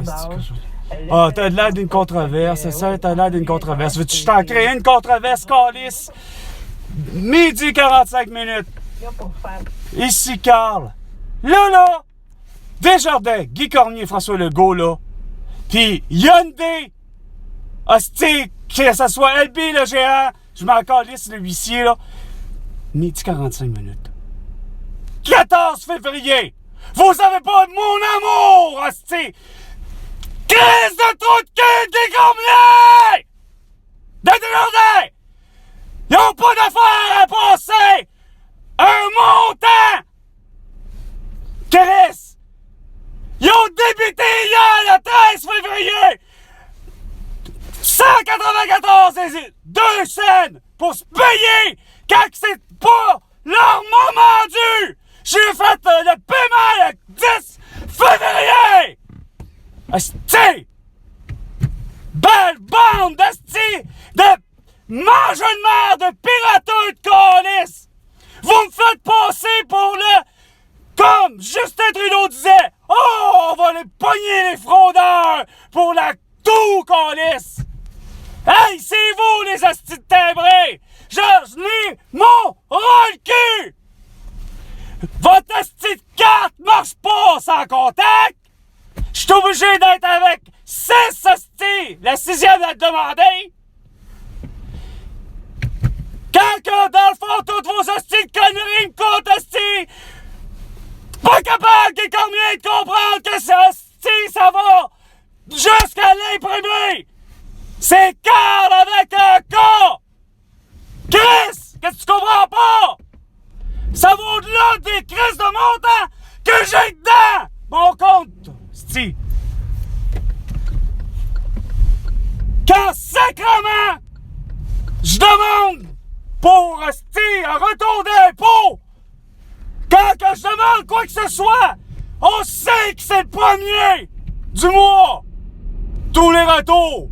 d'âge. Ah, t'as l'air d'une controverse, c'est ça, t'as l'air d'une controverse. Veux-tu que je t'en crée une controverse, calice? Midi 45 minutes. Ici, Carl. Là, Desjardins, Guy Cormier, François Legault, là. Puis Hyundai. Hostie, que ça soit LB, le géant. Je m'en calisse, le huissier, là. Midi 45 minutes. 14 février. Vous avez pas mon amour, hostie. Crise de trou de cul, Guy Cormier! De Desjardins! Ils ont pas d'affaires à passer! Un montant! Chris! Ils ont débité hier, le 13 février! 194 et 2 cents pour se payer quand c'est pas leur moment dû! J'ai fait le paiement le 10 février! Asti! Belle bande d'asti! De mangeurs de merde, de pirateux de calice! Vous me faites passer pour le... Comme Justin Trudeau disait! Oh, on va les pogner les fraudeurs pour la toux calice! Hey, c'est vous les astis de timbrés! Je n'ai mon roll-cul! Votre asti de carte marche pas sans contact! Je suis obligé d'être avec 6 hosties! La 6e à demander! Quand que, dans le fond, toutes vos hosties de conneries me comptent, hosties! Pas capable, Guy Cormier, de comprendre que ce hostie, ça va jusqu'à l'imprimer! C'est Carl avec un K! Chris! Qu'est-ce que tu comprends pas? Ça va au-delà des crises de montant que j'ai dedans! Mon compte! Sti. Quand sacrement je demande pour un retour d'impôt, quand que je demande quoi que ce soit, on sait que c'est le premier du mois. Tous les retours.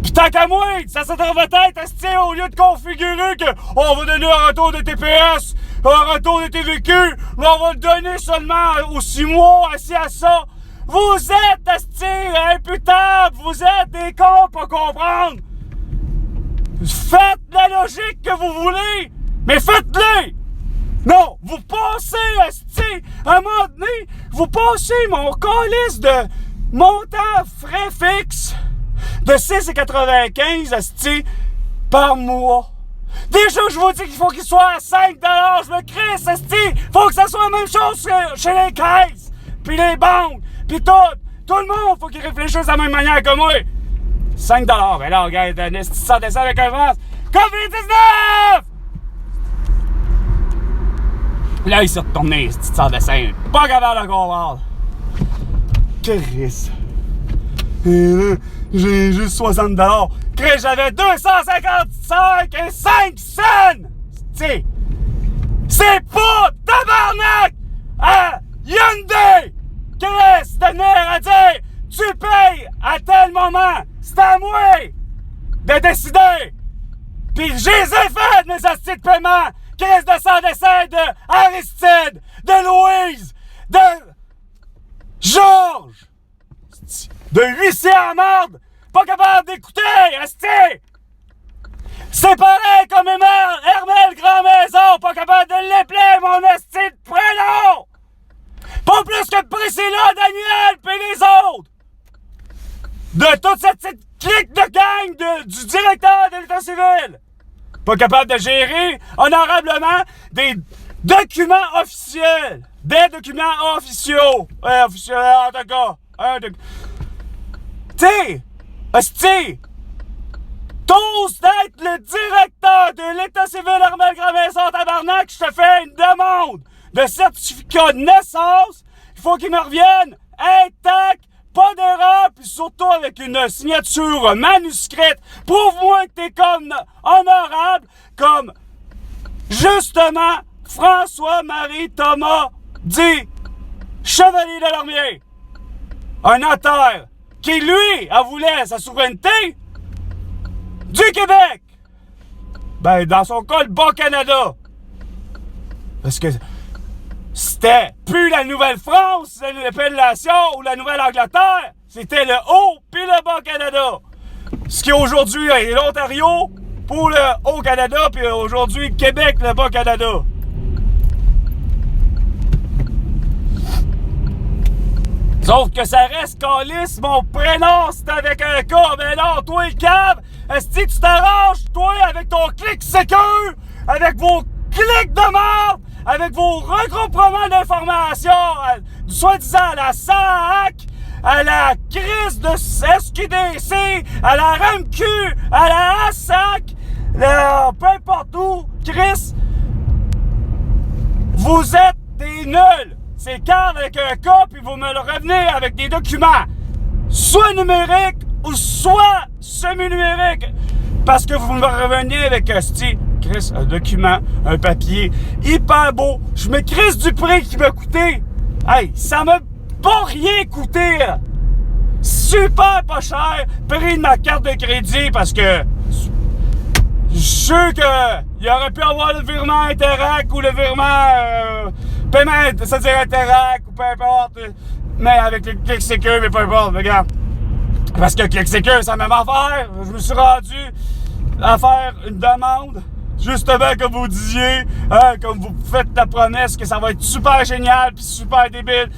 Pis tant qu'à moi, ça devrait être au lieu de configurer que on va donner un retour de TPS, un retour de TVQ, mais on va le donner seulement aux 6 mois, assis à ça. Vous êtes, imputables! Vous êtes des cons pour comprendre! Faites la logique que vous voulez, mais faites-le! Non, vous passez, à un moment donné, vous passez mon calice de montant frais fixe de 6,95 par mois. Déjà, je vous dis qu'il faut qu'il soit à 5 $. Je me crisse, faut que ça soit la même chose chez les caisses, puis les banques. Pis tout le monde, faut qu'ils réfléchissent de la même manière que moi. 5 $. Ben là, regarde, ça descend avec un France. COVID-19! Là, il s'est retourné, ça descend. Pas capable de comprendre. Chris. Et là, j'ai juste 60 $. Chris, j'avais 255 et 5 cents! T'sais, c'est pas tabarnak! À Hyundai! Chris de venir à dire tu payes à tel moment, c'est à moi de décider. Puis j'ai les ai fait mes hosties de paiement. Chris de Saint-Dessin, de Aristide, de Louise, de Georges, de huissier à marde, pas capable d'écouter, hostie. C'est pareil comme Hermel Grand Maison, pas capable de l'épeler mon hostie de prénom. Pas plus que Priscilla, Daniel, pis les autres! De toute cette petite clique de gang du directeur de l'État civil! Pas capable de gérer honorablement des documents officiels! Des documents officiaux! Officiels, en tout cas! T'sais! Hostie! T'oses d'être le directeur de l'État civil Hermel Grand Maison, tabarnak, je te fais une demande de certificat de naissance, il faut qu'il me revienne intact, pas d'erreur, puis surtout avec une signature manuscrite. Prouve-moi que t'es comme honorable, comme justement François-Marie Thomas dit Chevalier de Lormier, un notaire qui lui a voulu sa souveraineté du Québec. Ben dans son cas le Bas-Canada, parce que c'était plus la Nouvelle-France, l'appellation, ou la Nouvelle-Angleterre. c'était le Haut puis le Bas-Canada. Ce qui aujourd'hui est l'Ontario pour le Haut-Canada, puis aujourd'hui Québec, le Bas-Canada. Sauf que ça reste câlisse, mon prénom, c'est avec un K. Mais non, toi, le cave, est-ce que tu t'arranges, toi, avec ton clic sécure, avec vos clics de merde, avec vos regroupements d'informations, du soi-disant à la SAC, à la crise de SQDC, à la RAMQ, à la ASAC, peu importe où, Chris, vous êtes des nuls. C'est cave avec un cas, puis vous me le revenez avec des documents, soit numériques ou soit semi-numériques. Parce que vous me revenez avec Chris, un document, un papier hyper beau. Je me crisse du prix qui m'a coûté. Hey, ça m'a pas rien coûté. Super pas cher. Prix de ma carte de crédit parce que je suis sûr qu'il aurait pu avoir le virement Interac ou le virement paiement, ça dirait Interac ou peu importe. Mais avec le Click Secure, mais peu importe, regarde. Parce que Click Secure, c'est la même affaire. Je me suis rendu à faire une demande. Justement, comme vous disiez, comme vous faites la promesse que ça va être super génial puis super débile.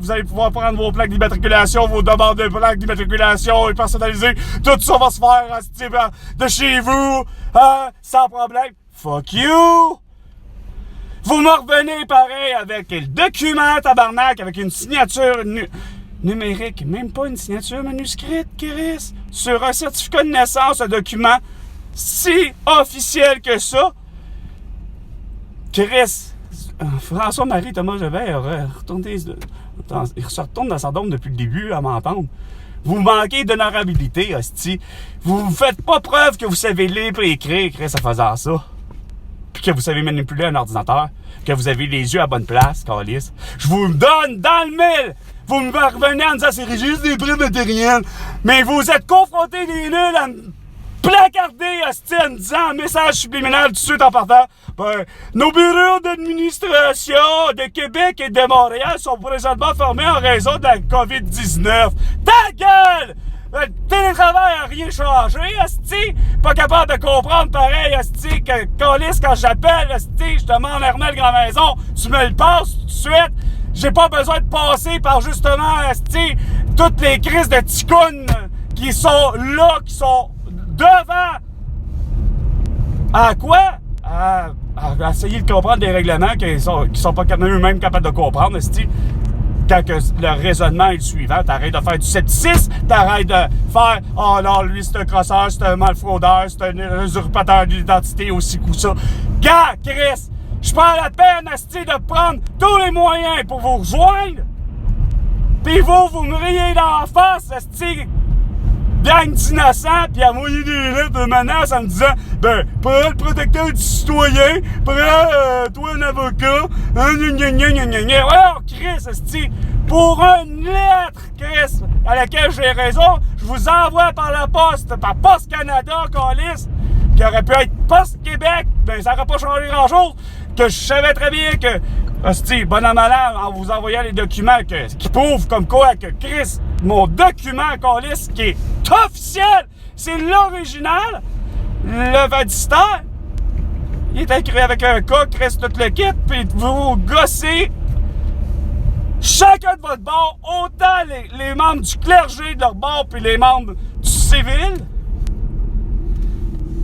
Vous allez pouvoir prendre vos plaques d'immatriculation, vos demandes de plaques d'immatriculation et personnaliser. Tout ça va se faire de chez vous, sans problème. Fuck you! Vous me revenez pareil avec le document tabarnak, avec une signature numérique, même pas une signature manuscrite, Chris, sur un certificat de naissance, un document si officiel que ça. Chris, François-Marie Thomas Jobin il se retourne dans sa dôme depuis le début à m'entendre. Vous manquez d'honorabilité, hostie. Vous ne faites pas preuve que vous savez lire et écrire, Chris, en faisant ça. Puis que vous savez manipuler un ordinateur. Que vous avez les yeux à bonne place, câlisse. Je vous donne dans le mille. Vous me revenez en disant c'est juste des preuves matérielles. Mais vous êtes confrontés des nuls à me placarder, hostie, en me disant un message subliminal tout de suite en partant. Ben, nos bureaux d'administration de Québec et de Montréal sont présentement fermés en raison de la COVID-19. Ta gueule! Le télétravail a rien changé, asti. Pas capable de comprendre pareil, asti, que câlisse, quand j'appelle, asti, je demande à Hermel Grand Maison, tu me le passes tout de suite. J'ai pas besoin de passer par justement, asti, toutes les crises de ticounes qui sont là, qui sont devant. À quoi? À essayer de comprendre des règlements qui sont pas eux-mêmes capables de comprendre, asti. Quand que le raisonnement est le suivant, t'arrêtes de faire du scepticisme, t'arrêtes de faire « Oh non, lui c'est un crosseur, c'est un malfraudeur, c'est un usurpateur d'identité aussi coup ça. » Gars, Chris, je prends la peine, asti, de prendre tous les moyens pour vous rejoindre, pis vous me riez d'en face, asti, gang d'innocents, pis à moyen des lettres de menaces en me disant « Ben, prends le protecteur du citoyen, prends toi un avocat, alors, Chris, esti, pour une lettre, Chris, à laquelle j'ai raison, je vous envoie par la poste, par Poste Canada, câlisse, qui aurait pu être Poste Québec, ben ça n'aurait pas changé grand-chose, que je savais très bien que, esti, bon an mal an, en vous envoyant les documents qui prouvent comme quoi que Chris, mon document, câlisse, qui est officiel, c'est l'original, le vadistère, il est écrit avec un cas, Chris, tout le kit, puis vous gossez chacun de votre bord, autant les membres du clergé de leur bord, puis les membres du civil,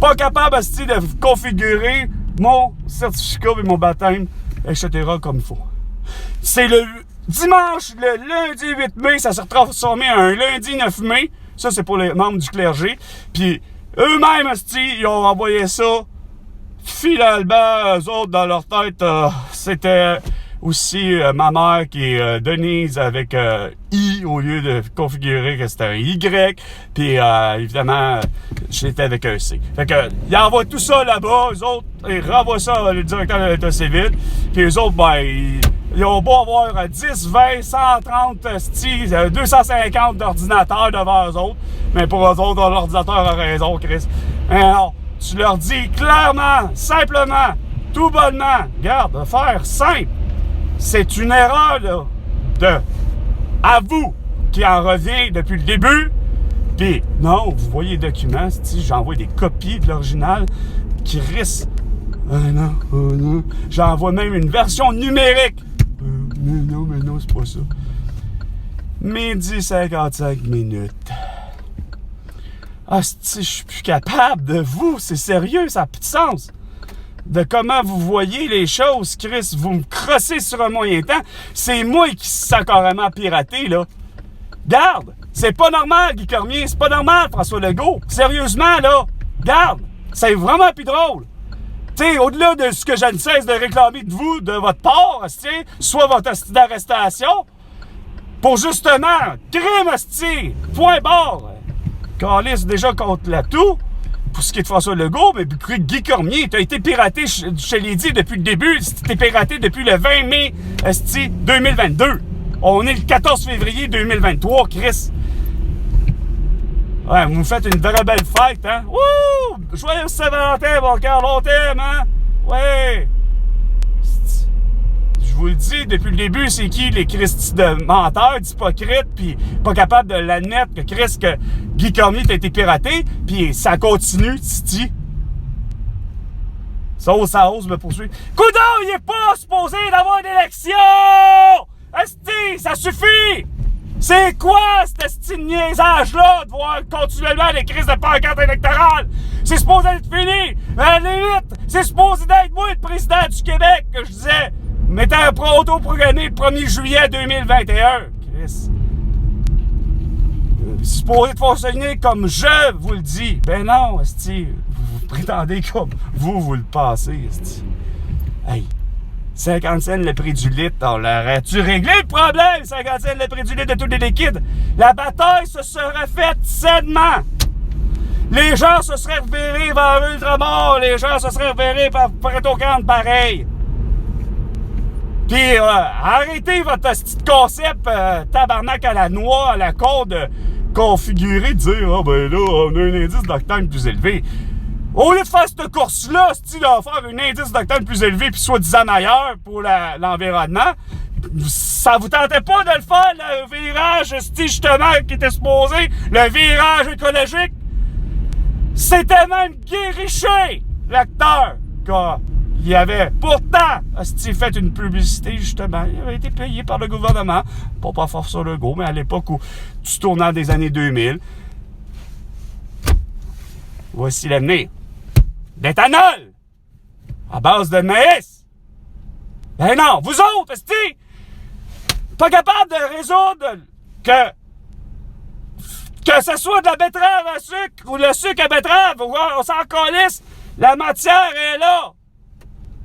pas capable, asti, de configurer mon certificat et mon baptême, etc. comme il faut. C'est le dimanche, le lundi 8 mai, ça s'est transformé en un lundi 9 mai. Ça, c'est pour les membres du clergé. Puis eux-mêmes, asti, ils ont envoyé ça finalement, eux autres, dans leur tête, c'était aussi ma mère qui est Denise avec I au lieu de configurer que c'était un Y. Puis évidemment, j'étais avec un C. Fait que, ils envoient tout ça là-bas, eux autres, ils renvoient ça le directeur de l'État civil. Puis eux autres, ben, ils ont beau avoir 10, 20, 130, 250 d'ordinateurs devant eux autres. Mais pour eux autres, l'ordinateur a raison, Chris. Alors, tu leur dis clairement, simplement, tout bonnement, regarde, de faire simple. C'est une erreur, là, à vous. qui en revient depuis le début. Puis, non, vous voyez les documents, j'envoie des copies de l'original qui risquent. Non. J'envoie même une version numérique. Mais non, c'est pas ça. 12h55. Je suis plus capable de vous. C'est sérieux, ça n'a plus de sens. De comment vous voyez les choses, Chris. Vous me crossez sur un moyen temps. C'est moi qui se sens carrément piraté, là. Garde, c'est pas normal, Guy Cormier. C'est pas normal, François Legault. Sérieusement, là. Garde, c'est vraiment plus drôle. Tu sais, au-delà de ce que je ne cesse de réclamer de vous, de votre part, soit votre d'arrestation, pour justement, crime, point barre. Calisse déjà contre la toux, pour ce qui est de François Legault, mais puis Guy Cormier, t'as été piraté, je l'ai dit depuis le début, t'es piraté depuis le 20 mai 2022. On est le 14 février 2023, Chris. Ouais, vous me faites une vraie belle fête, hein? Wouh! Joyeux Saint-Valentin, mon cœur, long thème, hein? Ouais! Je vous le dis, depuis le début, c'est qui les Christy de menteurs, d'hypocrites, puis pas capable de l'admettre que que Guy Cormier t'a été piraté, puis ça continue, Titi. Ça ose me poursuivre. Coudon, il est pas supposé d'avoir une élection! Esti, ça suffit! C'est quoi ce niaisage-là de voir continuellement les crises de pancarte électorale? C'est supposé être fini! À la limite, c'est supposé d'être moi le président du Québec, que je disais. Mettez un auto-programmé le 1er juillet 2021. Chris. C'est supposé de fonctionner comme je vous le dis. Ben non, esti. Vous prétendez comme vous le passez, esti. Hey. 50 cents le prix du litre, on l'aurait-tu réglé le problème? 50 cents le prix du litre de tous les liquides. La bataille se serait faite sainement. Les gens se seraient revirés vers Ultramar. Les gens se seraient revirés par Prétocante pareil. Puis arrêtez votre petit concept tabarnak à la noix, à la corde configurée de dire ah ben là, on a un indice d'octane plus élevé. Au lieu de faire cette course-là, c'est-tu de faire un indice d'octane plus élevé puis soi-disant meilleur pour l'environnement, ça vous tentait pas de le faire, le virage, justement, qui était supposé, le virage écologique? C'était même Guériché, l'acteur, qu'il avait pourtant fait une publicité, justement. Il avait été payé par le gouvernement, pas François Legault, mais à l'époque où tu tournais des années 2000. Voici l'avenir. D'éthanol! À base de maïs! Ben non, vous autres, esti! Pas capable de résoudre que ce soit de la betterave à sucre ou le sucre à betterave, on s'en calisse, la matière est là!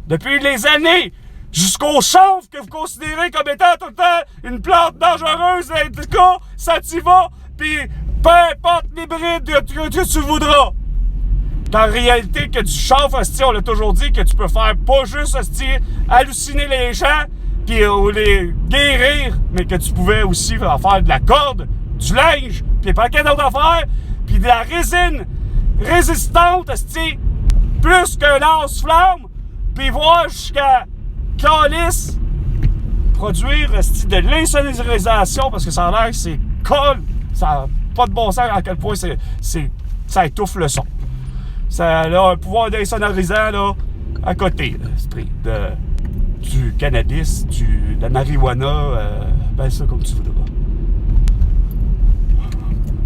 Depuis les années, jusqu'au chanvre que vous considérez comme étant tout le temps une plante dangereuse, indica, sativa, pis peu importe l'hybride que tu voudras. En réalité, que du chanvre, on l'a toujours dit que tu peux faire pas juste halluciner les gens puis les guérir, mais que tu pouvais aussi faire de la corde, du linge, puis pas qu'un d'autres affaires, puis de la résine résistante, plus qu'un lance-flamme, puis voir jusqu'à calice produire de l'insonorisation, parce que ça a l'air que c'est colle, ça n'a pas de bon sens à quel point ça étouffe le son. Ça a un pouvoir d'insonorisant là, à côté du cannabis, de la marijuana, ben ça comme tu voudras.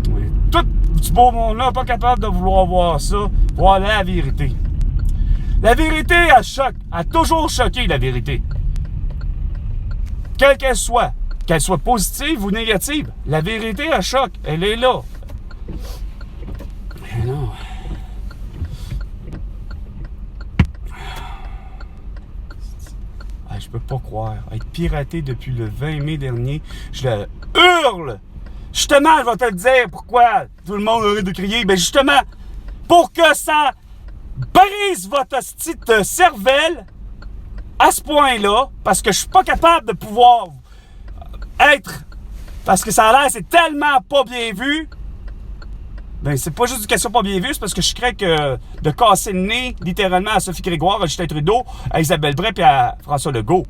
Oui. Tout du beau monde-là, pas capable de vouloir voir ça. Voilà la vérité. La vérité, elle choque. Elle a toujours choqué, la vérité. Quelle qu'elle soit positive ou négative, la vérité, elle choque. Elle est là. Mais non. Je peux pas croire. Être piraté depuis le 20 mai dernier, je le hurle! Justement, je vais te le dire pourquoi tout le monde arrête de crier. Ben justement, pour que ça brise votre petite cervelle à ce point-là, parce que je suis pas capable de pouvoir être... Parce que ça a l'air, c'est tellement pas bien vu. Ben, c'est pas juste une question pas bien vue, c'est parce que je crains que de casser le nez, littéralement, à Sophie Grégoire, à Justin Trudeau, à Isabelle Bray et à François Legault.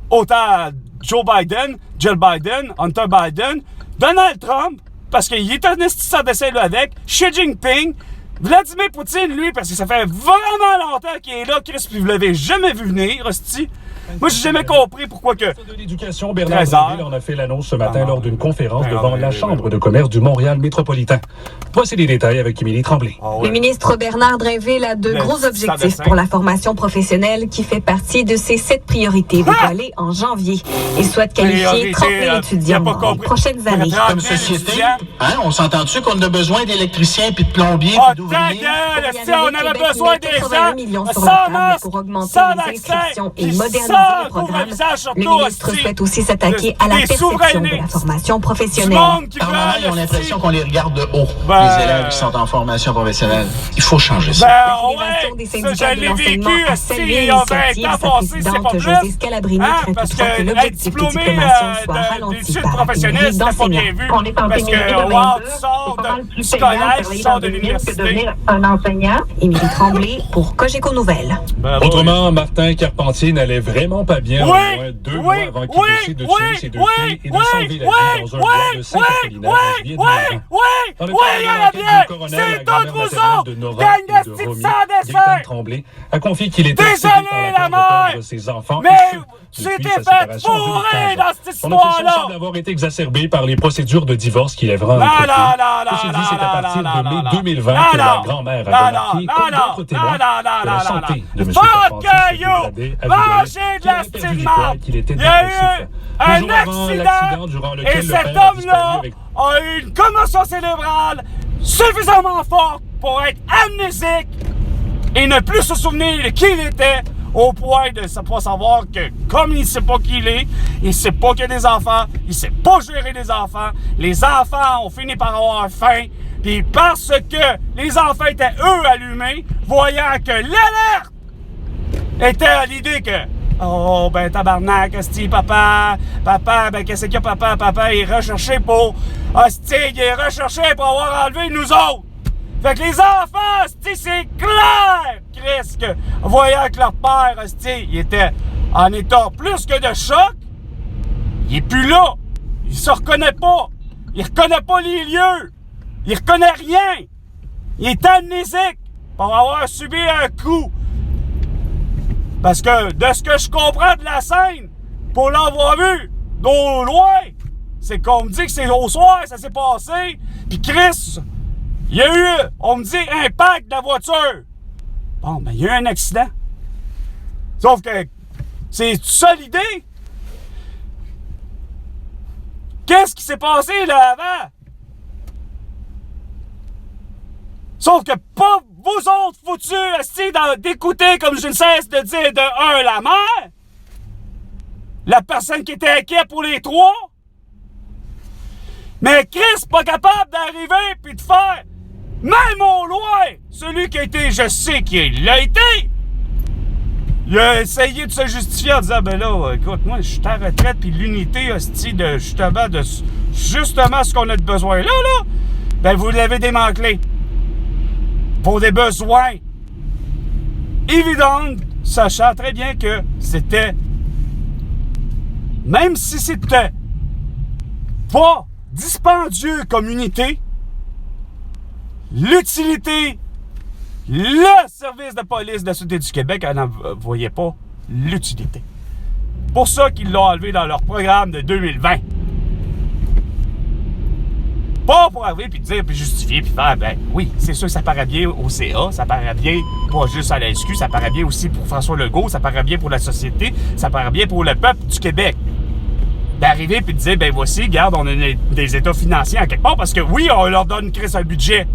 Autant à Joe Biden, Jill Biden, Hunter Biden, Donald Trump, parce qu'il est un esti sans dessin là avec, Xi Jinping, Vladimir Poutine, lui, parce que ça fait vraiment longtemps qu'il est là, Chris, puis vous l'avez jamais vu venir, hostie. Moi, j'ai jamais compris pourquoi que... De l'Éducation, Bernard Drinville en a fait l'annonce ce matin lors d'une conférence devant la Chambre de commerce du Montréal métropolitain. Voici les détails avec Émilie Tremblay. Le ministre Bernard Drinville a de gros objectifs pour la formation professionnelle qui fait partie de ses 7 priorités dévoilées en janvier. Il souhaite qualifier 30 000 étudiants dans les prochaines années. Comme société, on s'entend-tu qu'on a besoin d'électriciens puis de plombiers puis d'ouvriers? On avait besoin des gens pour augmenter les inscriptions et moderniser les programmes. Le ministre souhaite aussi s'attaquer à la perception de la formation professionnelle. Par moment, ils ont l'impression qu'on les regarde de haut, les élèves qui sont en formation professionnelle. Il faut changer ça. La fédération des syndicats de l'enseignement a salué l'initiative. Sa présidente Josée Scalabrini craint toutefois que l'objectif de diplomation soit ralenti par la pénurie d'enseignants. On est en pénurie de main-d'œuvre. C'est pas mal plus payant de travailler dans une mine que devenir un enseignant. Émilie Tremblay pour Cogeco Nouvelles. Autrement, Martin Carpentier n'allait vraiment pas bien au moins 2 mois avant qu'il décide de tuer ses 2 filles et de sauver la vie dans un bois de Saint-Apollinaire en juillet 2020. Dans le cadre de l'enquête du coroner, la grand-mère maternelle de Nora et de Romy, Gaëtan Tremblay, a confié qu'il était excédé par la perte de ses enfants. Mais c'était fait fourrer dans cette Son obsession histoire-là! semble avoir été exacerbée par les procédures de divorce qu'il avait entreprises. Ceci dit, c'est à partir de mai 2020 que la grand-mère a remarqué, comme d'autres témoins, que la santé de M. Carpentier s'est dégradée qu'il était Il y a eu dépressif. un Toujours avant l'accident durant accident lequel et le cet père a disparu homme-là avec... a eu une commotion cérébrale suffisamment forte pour être amnésique et ne plus se souvenir de qui il était, au point de ne pas savoir que, comme il ne sait pas qui il est, il ne sait pas qu'il y a des enfants, il ne sait pas gérer des enfants, les enfants ont fini par avoir faim, puis parce que les enfants étaient, eux, allumés, voyant que l'alerte était à l'idée que oh, ben tabarnak, hostie, papa, ben qu'est-ce qu'il y a, papa, il est recherché pour, hostie, il est recherché pour avoir enlevé nous autres. Fait que les enfants, hostie, c'est clair, Chris, que voyant que leur père, hostie, il était en état plus que de choc, il est plus là, il se reconnaît pas, il reconnaît pas les lieux, il reconnaît rien, il est amnésique pour avoir subi un coup. Parce que, de ce que je comprends de la scène, pour l'avoir vu d'au loin, c'est qu'on me dit que c'est au soir, ça s'est passé. Puis Chris, il y a eu, on me dit, impact de la voiture. Bon, ben, il y a eu un accident. Sauf que, c'est ça l'idée? Qu'est-ce qui s'est passé là avant? Sauf que pas vous autres foutus assis d'écouter, comme je ne cesse de dire, de un, la mère, la personne qui était inquiète pour les 3, mais Chris pas capable d'arriver puis de faire, même au loin, celui qui a été, je sais qu'il l'a été, il a essayé de se justifier en disant, ben là, écoute, moi, je suis à retraite puis l'unité, hostie, de justement ce qu'on a de besoin là, ben vous l'avez démantelé. Pour des besoins évidents, sachant très bien que c'était, même si c'était pas dispendieux comme unité, l'utilité, le service de police de la Sûreté du Québec n'en voyait pas l'utilité. Pour ça qu'ils l'ont enlevé dans leur programme de 2020. Pas pour arriver puis dire, puis justifier, puis faire, ben oui, c'est sûr que ça paraît bien au CA, ça paraît bien pas juste à la SQ, ça paraît bien aussi pour François Legault, ça paraît bien pour la société, ça paraît bien pour le peuple du Québec. D'arriver puis de dire, ben voici, regarde, on a des états financiers en quelque part, parce que oui, on leur donne un budget.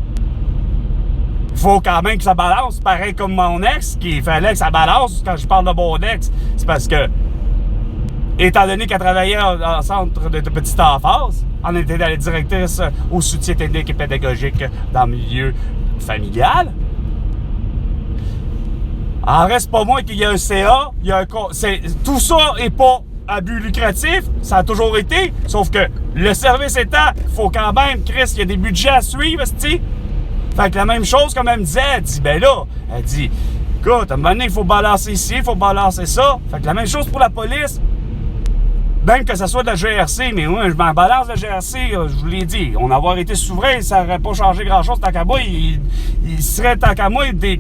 Il faut quand même que ça balance, pareil comme mon ex, qu'il fallait que ça balance. Quand je parle de mon ex, c'est parce que, étant donné qu'elle travaillait en centre de petite enfance, on était dans la directrice au soutien technique et pédagogique dans le milieu familial. En reste pas moins qu'il y a un CA, il y a tout ça n'est pas à but lucratif, ça a toujours été, sauf que le service étant, il faut quand même, Chris, il y a des budgets à suivre, c'ti. Fait que la même chose, comme elle me disait, elle dit, ben là, elle dit, écoute, à un moment donné, il faut balancer ici, il faut balancer ça. Fait que la même chose pour la police. Même que ça soit de la GRC, mais moi, je m'en balance de la GRC, je vous l'ai dit. On avoir été souverain, ça n'aurait pas changé grand-chose, tant qu'à moi. Il serait, tant qu'à moi, des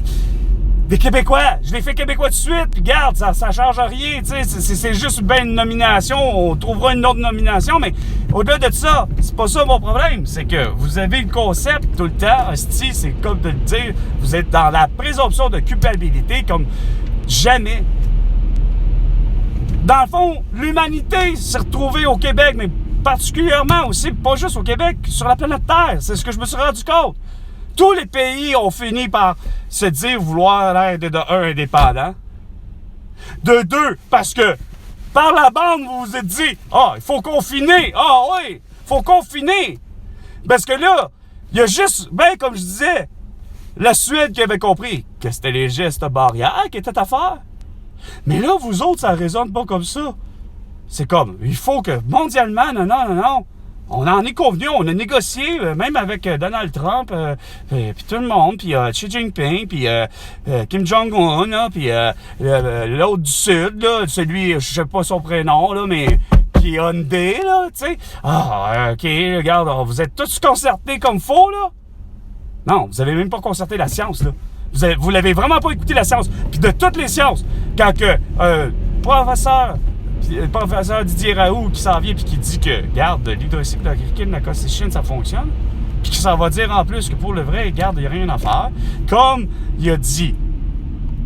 Québécois. Je l'ai fait Québécois tout de suite, puis garde, ça change rien, tu sais. C'est juste bien une nomination, on trouvera une autre nomination, mais au-delà de ça, c'est pas ça mon problème. C'est que vous avez le concept tout le temps, hostie, c'est comme de le dire, vous êtes dans la présomption de culpabilité comme jamais. Dans le fond, l'humanité s'est retrouvée au Québec, mais particulièrement aussi, pas juste au Québec, sur la planète Terre. C'est ce que je me suis rendu compte. Tous les pays ont fini par se dire vouloir être de un, indépendant. De deux, parce que par la bande, vous vous êtes dit, il faut confiner. Oui, il faut confiner. Parce que là, il y a juste, comme je disais, la Suède qui avait compris que c'était les gestes barrières qui étaient à faire. Mais là, vous autres, ça résonne pas comme ça. C'est comme, il faut que mondialement, non. On en est convenu, on a négocié, même avec Donald Trump, puis tout le monde, puis Xi Jinping, puis Kim Jong-un, puis l'autre du Sud, là, celui, je sais pas son prénom, là, mais qui est Hyundai, là, tu sais. OK, regarde, vous êtes tous concertés comme faux, là. Non, vous avez même pas concerté la science, là. Vous l'avez vraiment pas écouté, la science. Puis de toutes les sciences, quand que le professeur Didier Raoult qui s'en vient puis qui dit que, regarde, l'hydrocycle de la cocéchine, ça fonctionne, puis que ça va dire en plus que pour le vrai, regarde, il n'y a rien à faire, comme il a dit,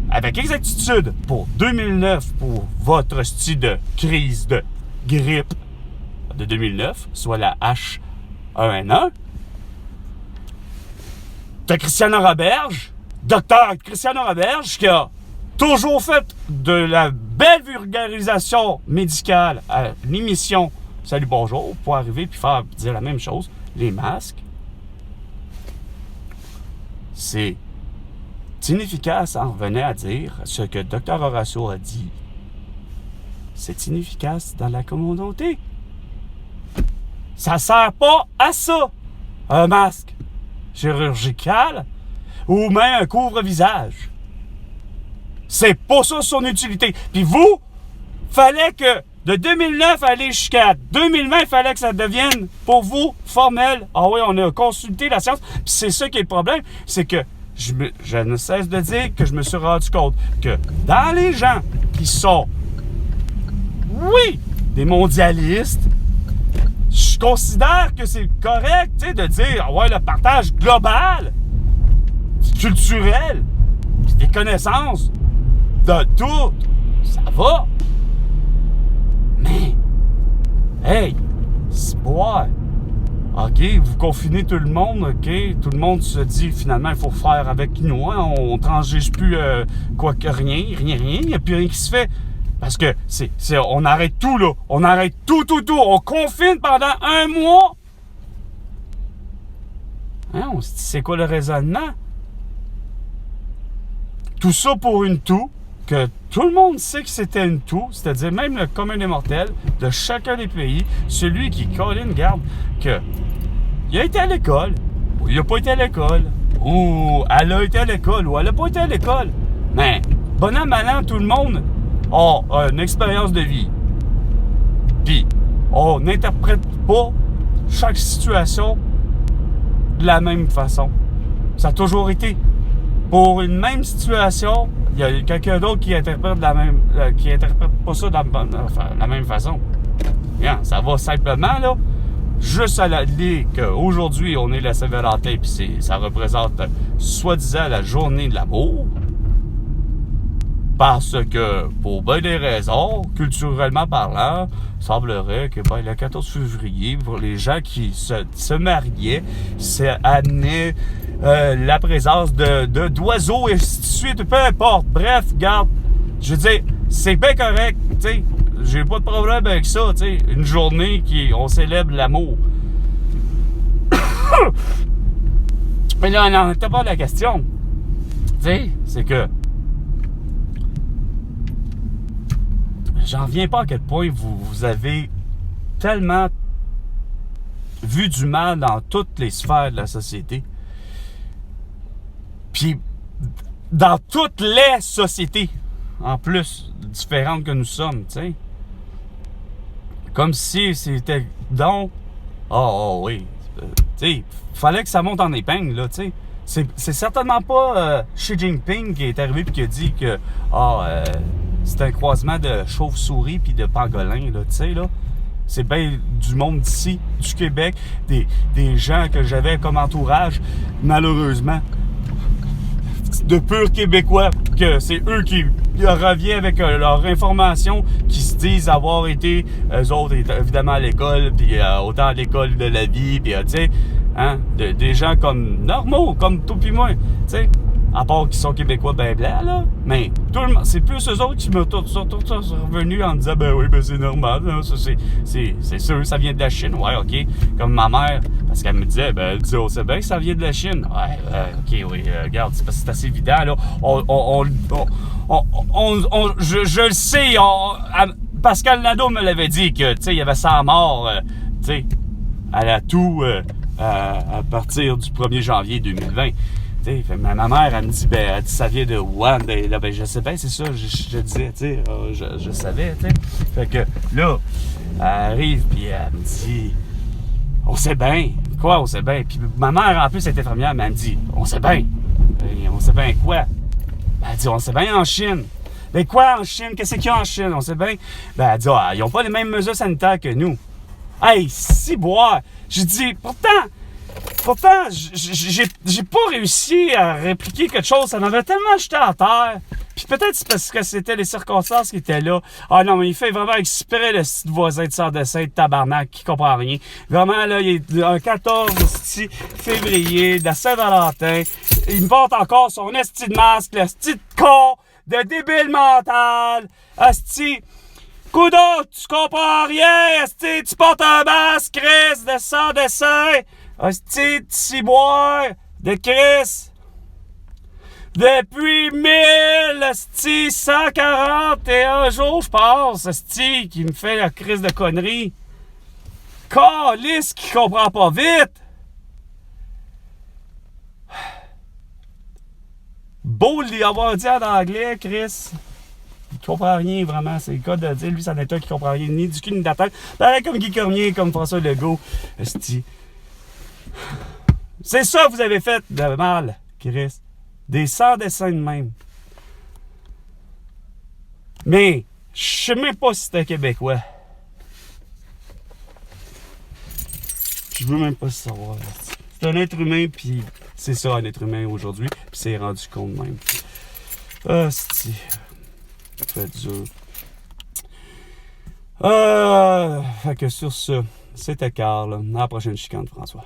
avec exactitude, pour 2009, pour votre style de crise de grippe de 2009, soit la H1N1, t'as Christiane Roberge, docteur Christiane Roberge, qui a toujours fait de la belle vulgarisation médicale à l'émission Salut Bonjour pour arriver puis faire dire la même chose. Les masques, c'est inefficace. On revenait à dire ce que Dr Horacio a dit. C'est inefficace dans la communauté. Ça sert pas à ça, un masque chirurgical ou même un couvre-visage. C'est pas ça son utilité. Puis vous, fallait que de 2009 aller jusqu'à 2020, il fallait que ça devienne pour vous formel. Ah oui, on a consulté la science. Puis c'est ça qui est le problème, c'est que je ne cesse de dire que je me suis rendu compte que dans les gens qui sont, oui, des mondialistes, je considère que c'est correct, tu sais, de dire, le partage global, culturel, des connaissances, de tout, ça va. Mais, hey, c'est pas... OK, vous confinez tout le monde, OK, tout le monde se dit, finalement, il faut faire avec nous, hein? On transige plus rien, il n'y a plus rien qui se fait. Parce que, on arrête tout, là. On arrête tout. On confine pendant 1 mois. Hein, on se dit, c'est quoi le raisonnement? Tout ça pour une toux, que tout le monde sait que c'était une toux, c'est-à-dire même le commun des mortels de chacun des pays, celui qui, Colin, garde que il a été à l'école, ou il n'a pas été à l'école, ou elle a été à l'école, ou elle n'a pas été à l'école. Mais, bon an, mal an, tout le monde a une expérience de vie. Puis, on n'interprète pas chaque situation de la même façon. Ça a toujours été. Pour une même situation, il y a quelqu'un d'autre qui interprète pas ça de la même façon. Bien, ça va simplement, là, juste à la dire qu'aujourd'hui, on est la Saint-Valentin, puis ça représente, soi-disant, la journée de l'amour. Parce que, pour bien des raisons, culturellement parlant, il semblerait que le 14 février, pour les gens qui se mariaient, c'est amené la présence d'oiseaux et ainsi de suite, peu importe. Bref, regarde, je veux dire, c'est bien correct, tu sais, j'ai pas de problème avec ça, tu sais, une journée on célèbre l'amour. Mais là, non, t'as pas la question, tu sais, c'est que j'en reviens pas à quel point vous avez tellement vu du mal dans toutes les sphères de la société. Puis, dans toutes les sociétés, en plus, différentes que nous sommes, tu sais, Comme si c'était donc... Oh oui. Tu sais, fallait que ça monte en épingle, là, tu sais. C'est certainement pas Xi Jinping qui est arrivé et qui a dit que c'est un croisement de chauve-souris puis de pangolin, là, tu sais, là. C'est bien du monde d'ici, du Québec, des gens que j'avais comme entourage, malheureusement, de purs Québécois, que c'est eux qui reviennent avec leur information, qui se disent avoir été, eux autres, évidemment, à l'école, puis autant à l'école de la vie, puis tu sais, hein, des gens comme normaux, comme toi pis moi, tu sais. À part qu'ils sont Québécois ben blancs, là. Mais tout le monde, c'est plus eux autres qui me sont revenus en me disant, ben oui, ben c'est normal, là. Ça, c'est sûr, ça vient de la Chine. Ouais, OK. Comme ma mère, parce qu'elle me disait, ben elle disait, on sait bien que ça vient de la Chine. Ouais, OK, oui, regarde, c'est parce que c'est assez évident, là. Je le sais, Pascal Nadeau me l'avait dit que, tu sais, il y avait 100 morts, tu sais, à la toux à partir du 1er janvier 2020. Ma mère, elle me dit, ça vient de Wuhan. Ben, je sais bien, c'est ça, je disais, tu sais, je savais, tu sais. Fait que là, elle arrive, puis elle me dit, on sait bien. Quoi, on sait bien? Puis ma mère, en plus, elle est infirmière, mais elle me dit, on sait bien. Ben, on sait bien quoi? Ben, elle dit, on sait bien en Chine. Ben, quoi en Chine? Qu'est-ce qu'il y a en Chine? On sait bien. Ben, elle dit, ils n'ont pas les mêmes mesures sanitaires que nous. Hey, si boire! J'ai dit, Pourtant, j'ai pas réussi à répliquer quelque chose. Ça m'avait tellement jeté à terre. Puis peut-être c'est parce que c'était les circonstances qui étaient là. Ah non, mais il fait vraiment exprès le petit voisin de Sœur-de-Saint de tabarnak qui comprend rien. Vraiment, là, il est un 14 février de la Saint-Valentin. Il me porte encore son esti de masque, le esti de con, de débile mental. Esti... Coudon, tu comprends rien, esti, tu portes un masque, Chris, de Sœur-de-Saint. Hostie de ciboire de Chris. Depuis 1141 jours, je pense, hostie, qui me fait la crise de conneries. Calisse qui comprend pas vite. Beau l'y avoir dit en anglais, Chris. Il comprend rien, vraiment. C'est le cas de dire, lui, c'en est un qui comprend rien, ni du cul, ni de la tête. Pareil comme Guy Cormier, comme François Legault. Hostie. C'est ça que vous avez fait de mal, Chris. Des sans-dessins de même. Mais, je sais même pas si c'est un Québécois. Je veux même pas savoir. C'est un être humain, puis c'est ça, un être humain aujourd'hui, puis c'est rendu compte même. Ah, c'est... Ça fait dur. Fait que sur ça, c'était Carl. À la prochaine chicane, François.